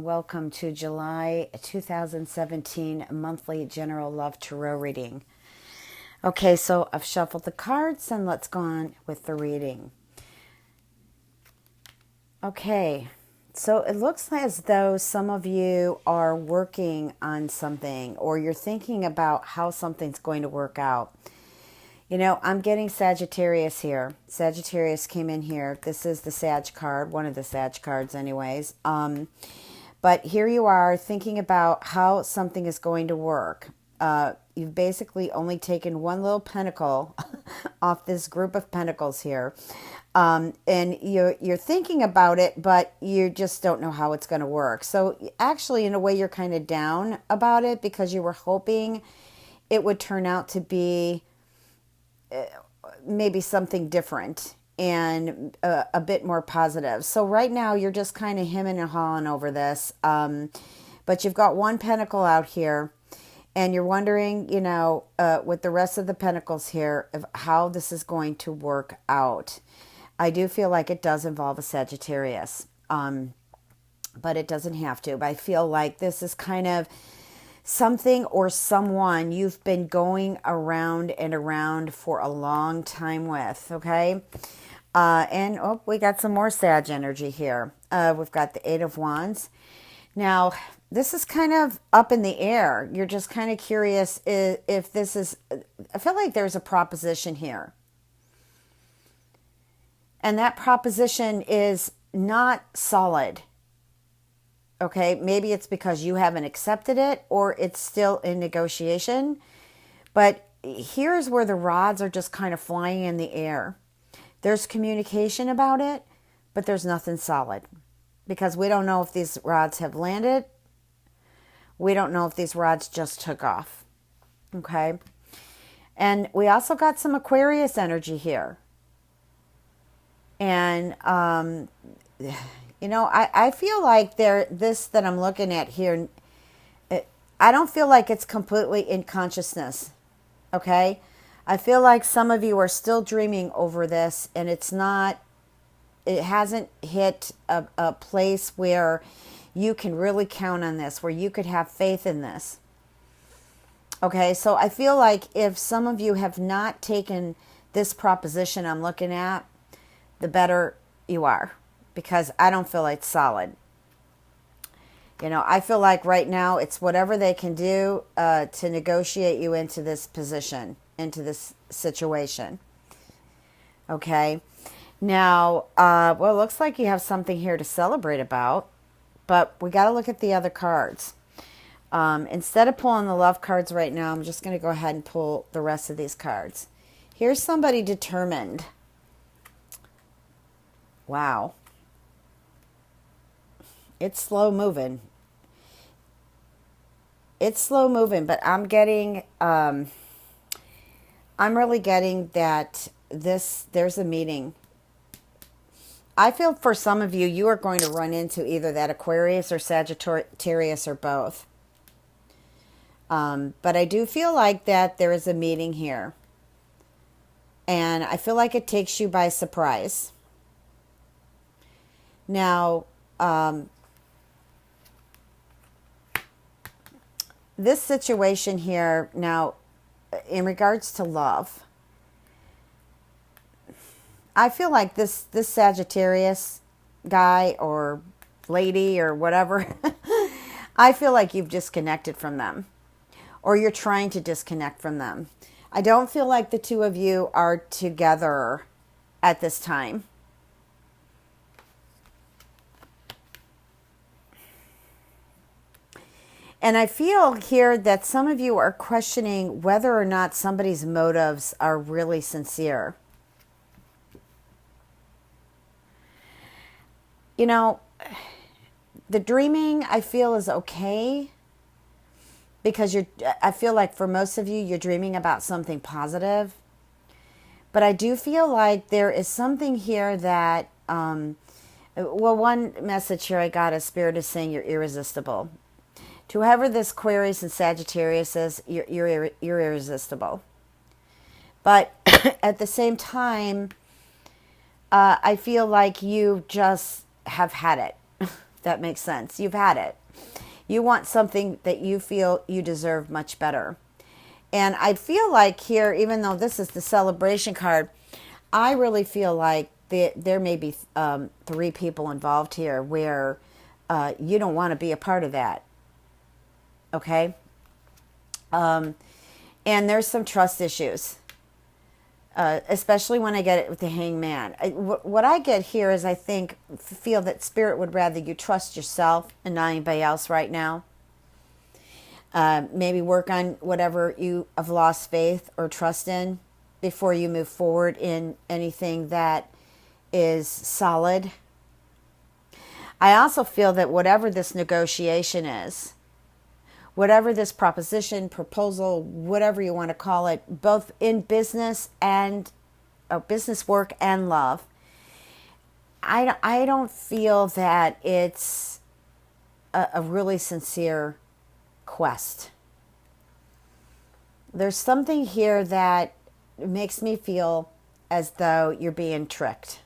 welcome to July 2017 monthly general love tarot reading. Okay, so I've shuffled the cards and let's go on with the reading. Okay, so it looks as though some of you are working on something or you're thinking about how something's going to work out. You know, I'm getting Sagittarius here. Sagittarius came in here. This is the Sag card, one of the Sag cards anyways. But here you are thinking about how something is going to work. You've basically only taken one little pentacle off this group of pentacles here. And you're thinking about it, but you just don't know how it's going to work. So actually, in a way, you're kind of down about it because you were hoping it would turn out to be maybe something different and a bit more positive. So right now you're just kind of hemming and hawing over this. But you've got one pentacle out here and you're wondering, you know, with the rest of the pentacles here, of how this is going to work out. I do feel like it does involve a Sagittarius, but it doesn't have to. But I feel like this is kind of something or someone you've been going around and around for a long time with, okay? And we got some more Sag energy here. We've got the Eight of Wands. Now, this is kind of up in the air. You're just kind of curious if this is, I feel like there's a proposition here. And that proposition is not solid. Okay, maybe it's because you haven't accepted it or it's still in negotiation. But here's where the rods are just kind of flying in the air. There's communication about it, but there's nothing solid. Because we don't know if these rods have landed. We don't know if these rods just took off. Okay? And we also got some Aquarius energy here. And, you know, I feel like this that I'm looking at here, I don't feel like it's completely in consciousness, okay? I feel like some of you are still dreaming over this, and it hasn't hit a place where you can really count on this, where you could have faith in this. Okay, so I feel like if some of you have not taken this proposition I'm looking at, the better you are. Because I don't feel like it's solid. You know, I feel like right now it's whatever they can do to negotiate you into this position, into this situation. Okay. Now, well, it looks like you have something here to celebrate about, but we got to look at the other cards. Instead of pulling the love cards right now, I'm just going to go ahead and pull the rest of these cards. Here's somebody determined. Wow. It's slow moving. It's slow moving, but I'm getting, I'm really getting that there's a meeting. I feel for some of you, you are going to run into either that Aquarius or Sagittarius or both. But I do feel like that there is a meeting here. And I feel like it takes you by surprise. Now, this situation here, now, in regards to love, I feel like this Sagittarius guy or lady or whatever, I feel like you've disconnected from them. Or you're trying to disconnect from them. I don't feel like the two of you are together at this time. And I feel here that some of you are questioning whether or not somebody's motives are really sincere. You know, the dreaming I feel is okay because I feel like for most of you, you're dreaming about something positive. But I do feel like there is something here that, well, one message here I got is Spirit is saying you're irresistible. To whoever this Aquarius and Sagittarius is, you're irresistible. But at the same time, I feel like you just have had it. that makes sense. You've had it. You want something that you feel you deserve much better. And I feel like here, even though this is the celebration card, I really feel like there may be 3 people involved here where you don't want to be a part of that. Okay? And there's some trust issues, especially when I get it with the hangman. What I get here is I feel that Spirit would rather you trust yourself and not anybody else right now. Maybe work on whatever you have lost faith or trust in before you move forward in anything that is solid. I also feel that whatever this negotiation is, whatever this proposition, proposal, whatever you want to call it, both in business and business work and love, I don't feel that it's a really sincere quest. There's something here that makes me feel as though you're being tricked.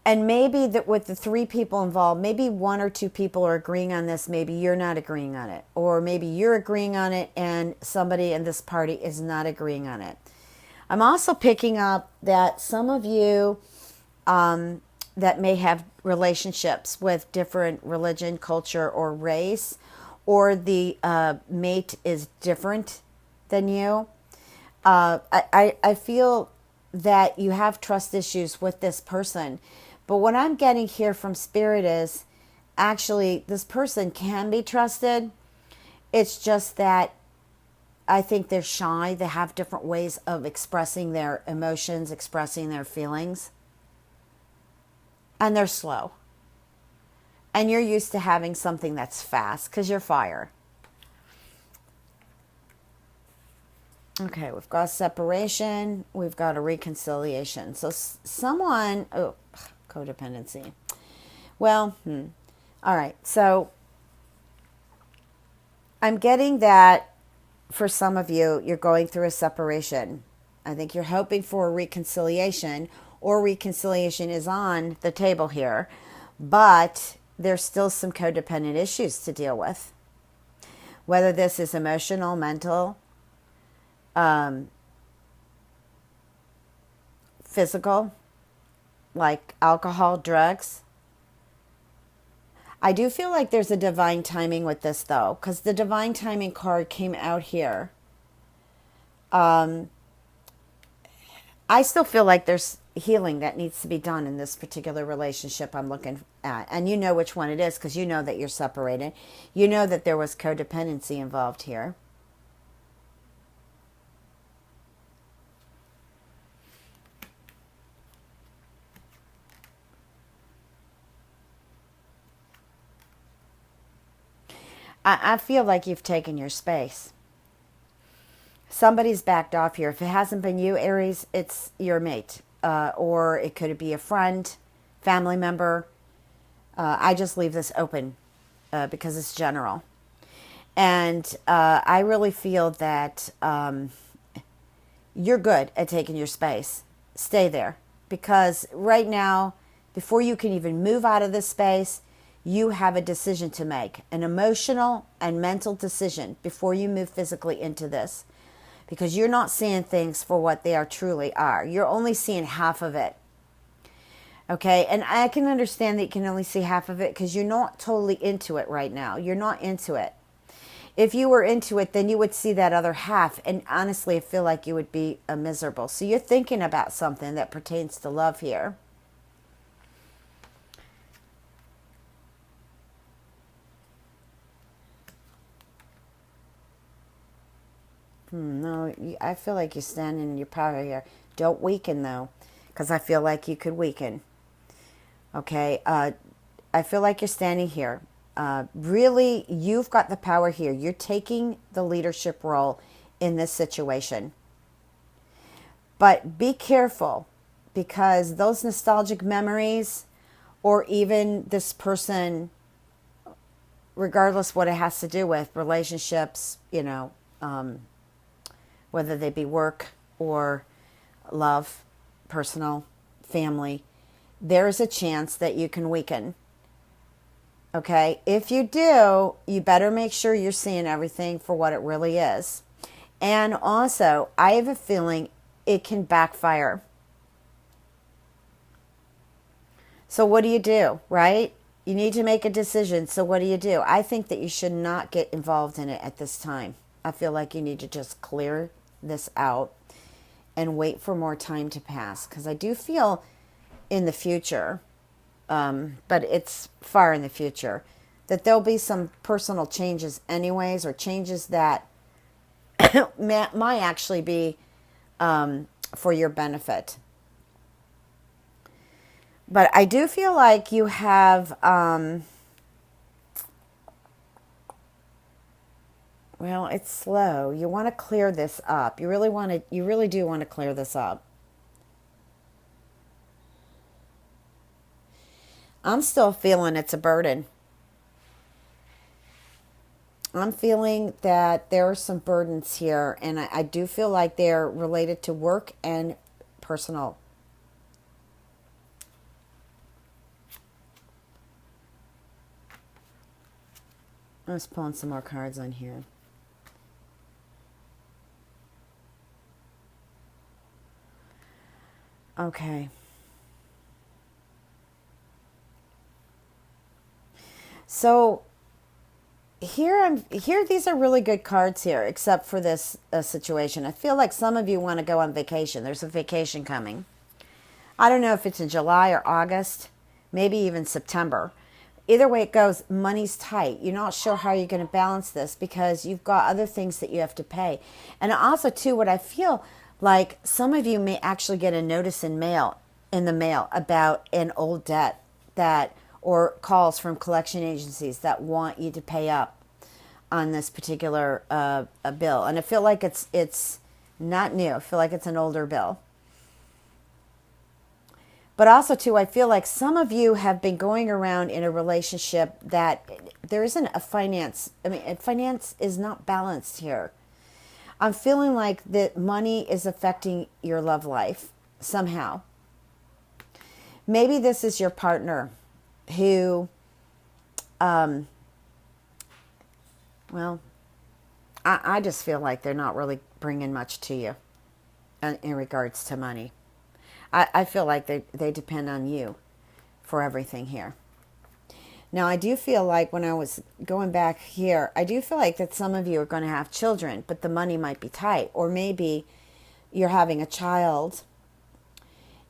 And maybe that with the 3 people involved, maybe 1 or 2 people are agreeing on this. Maybe you're not agreeing on it. Or maybe you're agreeing on it and somebody in this party is not agreeing on it. I'm also picking up that some of you that may have relationships with different religion, culture, or race, or the mate is different than you. I feel that you have trust issues with this person. But what I'm getting here from Spirit is actually this person can be trusted. It's just that I think they're shy. They have different ways of expressing their emotions, expressing their feelings. And they're slow. And you're used to having something that's fast because you're fire. Okay, we've got separation. We've got a reconciliation. So someone, codependency. Well, all right. So I'm getting that for some of you, you're going through a separation. I think you're hoping for a reconciliation, or reconciliation is on the table here, but there's still some codependent issues to deal with. Whether this is emotional, mental, physical, like alcohol, drugs. I do feel like there's a divine timing with this, though, because the divine timing card came out here. I still feel like there's healing that needs to be done in this particular relationship I'm looking at. And you know which one it is because you know that you're separated. You know that there was codependency involved here. I feel like you've taken your space. Somebody's backed off here. If it hasn't been you, Aries, it's your mate. Or it could be a friend, family member. I just leave this open because it's general. And I really feel that you're good at taking your space. Stay there. Because right now, before you can even move out of this space, you have a decision to make, an emotional and mental decision before you move physically into this. Because you're not seeing things for what they truly are. You're only seeing half of it. Okay? And I can understand that you can only see half of it because you're not totally into it right now. You're not into it. If you were into it, then you would see that other half. And honestly, I feel like you would be miserable. So you're thinking about something that pertains to love here. No, I feel like you're standing in your power here. Don't weaken, though, because I feel like you could weaken. Okay? I feel like you're standing here. Really, you've got the power here. You're taking the leadership role in this situation. But be careful, because those nostalgic memories, or even this person, regardless what it has to do with, relationships, whether they be work or love, personal, family, there is a chance that you can weaken. Okay, if you do, you better make sure you're seeing everything for what it really is. And also, I have a feeling it can backfire. So, what do, right? You need to make a decision. So, what do? I think that you should not get involved in it at this time. I feel like you need to just clear this out and wait for more time to pass. Because I do feel in the future, but it's far in the future, that there'll be some personal changes, anyways, or changes that might actually be for your benefit. But I do feel like you have, well, it's slow. You want to clear this up. You really do want to clear this up. I'm still feeling it's a burden. I'm feeling that there are some burdens here, and I do feel like they're related to work and personal. I'm just pulling some more cards on here. Okay. So here these are really good cards here, except for this situation. I feel like some of you want to go on vacation. There's a vacation coming. I don't know if it's in July or August, maybe even September. Either way it goes, money's tight. You're not sure how you're going to balance this because you've got other things that you have to pay. And also, too, what I feel like some of you may actually get a notice in the mail about an old debt that, or calls from collection agencies that want you to pay up on this particular bill. And I feel like it's not new. I feel like it's an older bill. But also, too, I feel like some of you have been going around in a relationship that there isn't a finance. I mean, finance is not balanced here. I'm feeling like that money is affecting your love life somehow. Maybe this is your partner who, well, I just feel like they're not really bringing much to you in regards to money. I feel like they depend on you for everything here. Now, I do feel like when I was going back here, I do feel like that some of you are going to have children, but the money might be tight. Or maybe you're having a child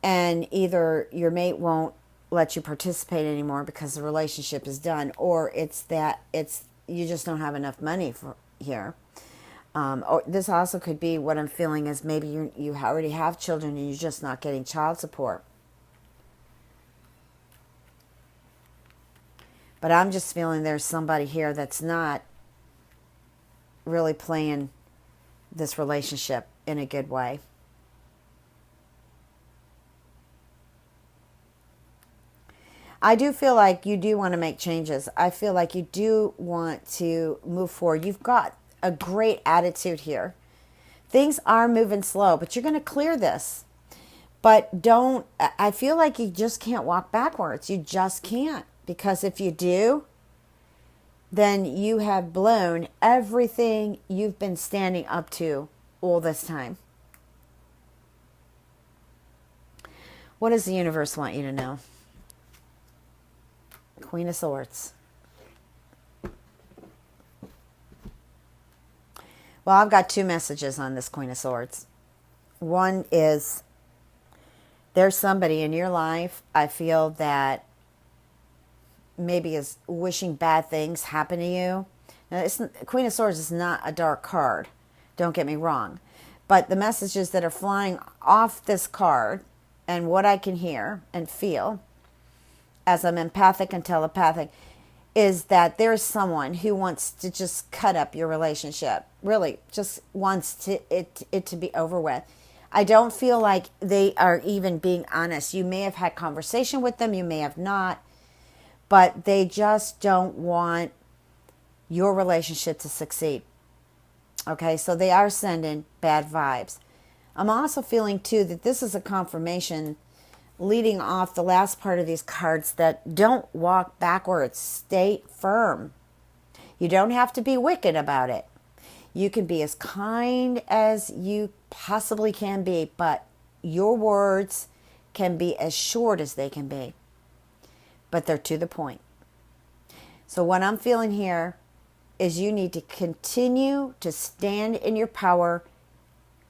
and either your mate won't let you participate anymore because the relationship is done, or it's you just don't have enough money for here. Or this also could be what I'm feeling is maybe you already have children and you're just not getting child support. But I'm just feeling there's somebody here that's not really playing this relationship in a good way. I do feel like you do want to make changes. I feel like you do want to move forward. You've got a great attitude here. Things are moving slow, but you're going to clear this. But I feel like you just can't walk backwards. You just can't. Because if you do, then you have blown everything you've been standing up to all this time. What does the universe want you to know? Queen of Swords. Well, I've got two messages on this Queen of Swords. One is there's somebody in your life, I feel, that maybe is wishing bad things happen to you. Now, Queen of Swords is not a dark card. Don't get me wrong. But the messages that are flying off this card and what I can hear and feel as I'm empathic and telepathic is that there's someone who wants to just cut up your relationship. Really, just wants it to be over with. I don't feel like they are even being honest. You may have had conversation with them, you may have not, but they just don't want your relationship to succeed. Okay, so they are sending bad vibes. I'm also feeling, too, that this is a confirmation leading off the last part of these cards that don't walk backwards. Stay firm. You don't have to be wicked about it. You can be as kind as you possibly can be, but your words can be as short as they can be, but they're to the point. So what I'm feeling here is you need to continue to stand in your power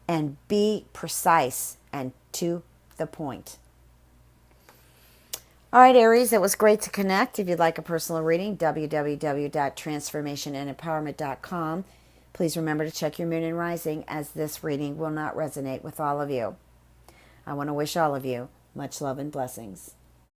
and be precise and to the point. All right, Aries, it was great to connect. If you'd like a personal reading, www.transformationandempowerment.com. Please remember to check your moon and rising, as this reading will not resonate with all of you. I want to wish all of you much love and blessings.